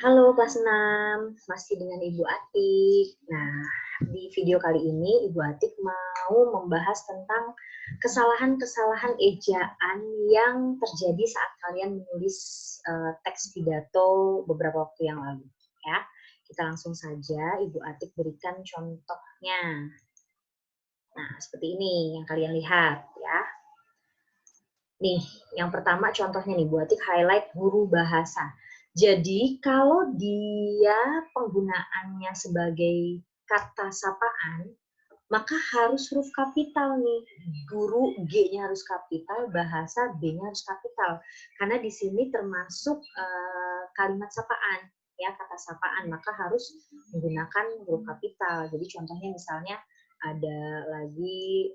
Halo kelas 6, masih dengan Ibu Atik. Nah, di video kali ini Ibu Atik mau membahas tentang kesalahan-kesalahan ejaan yang terjadi saat kalian menulis teks pidato beberapa waktu yang lalu. Ya, kita langsung saja Ibu Atik berikan contohnya. Nah, seperti ini yang kalian lihat ya. Nih, yang pertama contohnya nih, Bu Atik highlight guru bahasa. Jadi, kalau dia penggunaannya sebagai kata sapaan, maka harus huruf kapital nih. Guru G-nya harus kapital, bahasa B-nya harus kapital. Karena di sini termasuk kalimat sapaan, ya kata sapaan, maka harus menggunakan huruf kapital. Jadi contohnya misalnya ada lagi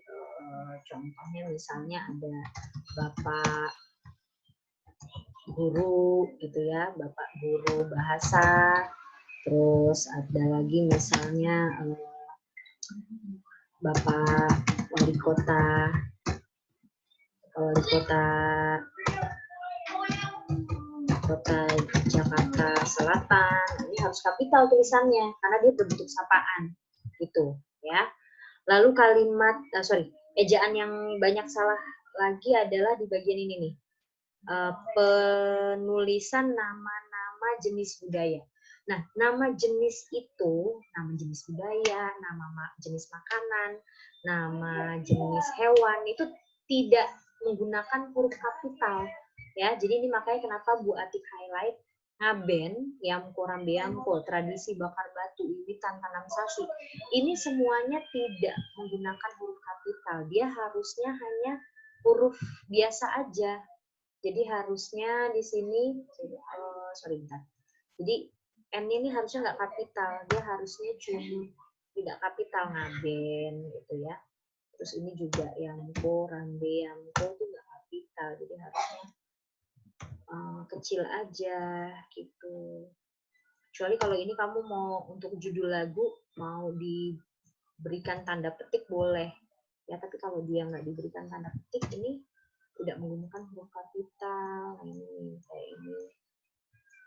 contohnya misalnya ada Bapak guru gitu ya, Bapak guru bahasa, terus ada lagi misalnya Bapak wali kota kota Jakarta Selatan. Ini harus kapital tulisannya karena dia berbentuk sapaan gitu ya. Lalu kalimat ejaan yang banyak salah lagi adalah di bagian ini nih. Penulisan nama-nama jenis budaya. Nah, nama jenis itu, nama jenis budaya, nama jenis makanan, nama jenis hewan itu tidak menggunakan huruf kapital. Ya, jadi ini makanya kenapa Bu Atik highlight Ngaben, Yamko Rambeamko, tradisi bakar batu, wiwitan tanam sasi. Ini semuanya tidak menggunakan huruf kapital. Dia harusnya hanya huruf biasa aja. Jadi harusnya di sini, Jadi M-nya ini harusnya nggak kapital, dia harusnya cuma tidak kapital Ngaben gitu ya. Terus ini juga Yamko, Rambeamko itu nggak kapital, jadi harusnya kecil aja gitu. Kecuali kalau ini kamu mau untuk judul lagu mau diberikan tanda petik boleh ya, tapi kalau dia nggak diberikan tanda petik ini tidak menggunakan huruf kapital, ini kayak ini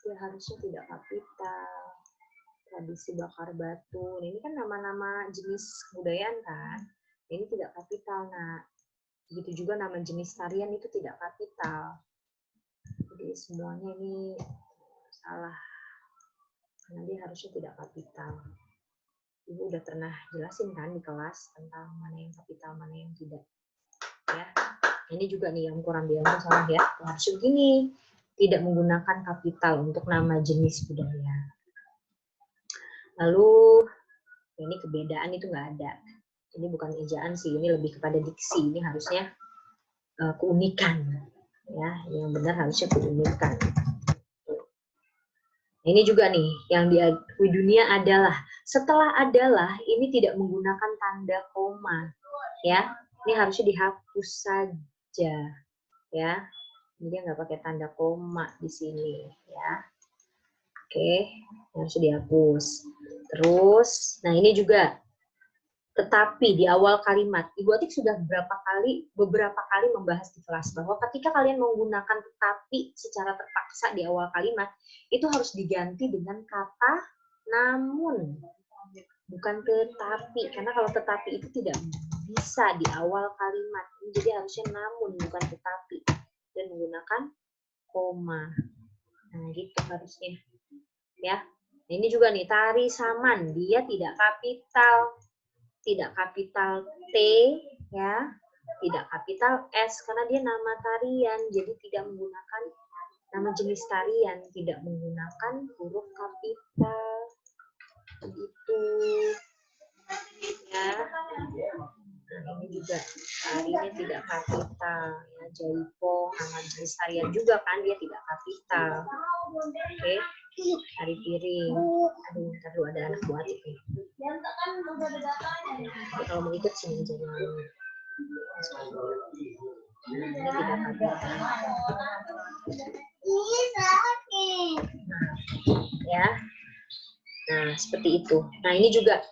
ya harusnya tidak kapital. Tradisi bakar batu, ini kan nama-nama jenis kebudayaan kan, ini tidak kapital. Nah, begitu juga nama jenis tarian itu tidak kapital. Jadi semuanya ini salah karena dia harusnya tidak kapital. Ibu udah pernah jelasin kan di kelas tentang mana yang kapital, mana yang tidak. Ya, ini juga nih yang kurang biasa salah ya. Harusnya begini, tidak menggunakan kapital untuk nama jenis budaya. Lalu ini kebedaan itu nggak ada. Ini bukan ejaan sih, ini lebih kepada diksi. Ini harusnya keunikan, ya. Yang benar harusnya keunikan. Ini juga nih yang diakui dunia adalah setelah adalah ini tidak menggunakan tanda koma, ya. Ini harusnya dihapus saja, ya. Jadi nggak pakai tanda koma di sini, ya. Oke, harus dihapus. Terus, nah ini juga tetapi di awal kalimat. Ibu Atik sudah beberapa kali membahas di kelas bahwa ketika kalian menggunakan tetapi secara terpaksa di awal kalimat, itu harus diganti dengan kata namun. Bukan tetapi, karena kalau tetapi itu tidak bisa di awal kalimat. Jadi harusnya namun, bukan tetapi. Dan menggunakan koma. Nah, gitu harusnya. Ya, ini juga nih tari saman, dia tidak kapital T, ya, tidak kapital S karena dia nama tarian, jadi tidak menggunakan nama jenis tarian, tidak menggunakan huruf kapital, begitu, ya. Nah, ini juga tarinya tidak kapital, ya, Jaipong, nama jenis tarian juga kan dia tidak kapital, oke. Tari piring. Aduh, ntar dulu ada anak buat nih. Kalau mau ikut sini aja. Ini tidak kapital. Ya. Nah, seperti itu. Nah, ini juga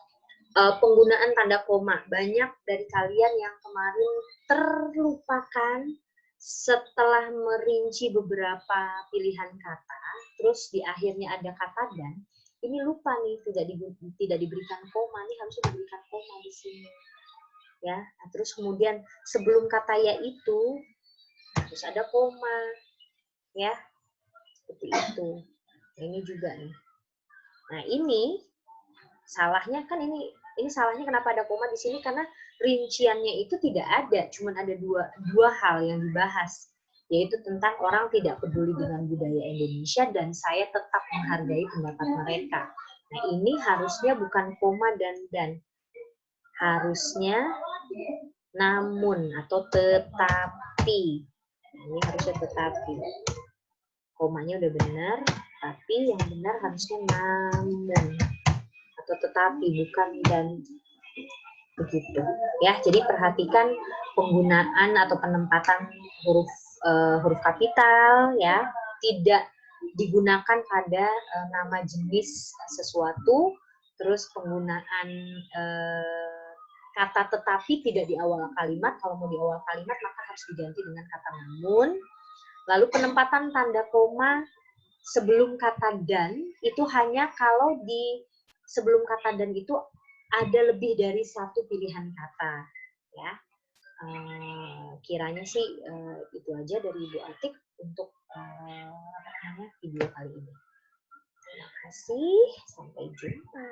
penggunaan tanda koma. Banyak dari kalian yang kemarin terlupakan setelah merinci beberapa pilihan kata, terus di akhirnya ada kata dan, ini lupa nih tidak diberikan koma, ini harusnya diberikan koma di sini. Ya, nah, terus kemudian sebelum kata ya itu harus ada koma, ya, seperti itu. Nah, ini juga nih. Nah, ini salahnya kan ini salahnya kenapa ada koma di sini, karena rinciannya itu tidak ada, cuman ada dua hal yang dibahas, yaitu tentang orang tidak peduli dengan budaya Indonesia dan saya tetap menghargai pendapat mereka. Nah, ini harusnya bukan koma dan harusnya namun atau tetapi. Nah, ini harusnya tetapi. Komanya udah benar, tapi yang benar harusnya namun atau tetapi, bukan dan, begitu ya. Jadi perhatikan penggunaan atau penempatan huruf kapital ya, tidak digunakan pada nama jenis sesuatu, terus penggunaan kata tetapi tidak di awal kalimat. Kalau mau di awal kalimat maka harus diganti dengan kata namun. Lalu penempatan tanda koma sebelum kata dan itu hanya kalau di sebelum kata dan itu ada lebih dari satu pilihan kata, ya. Kiranya sih itu aja dari Ibu Atik untuk video kali ini. Terima kasih, sampai jumpa.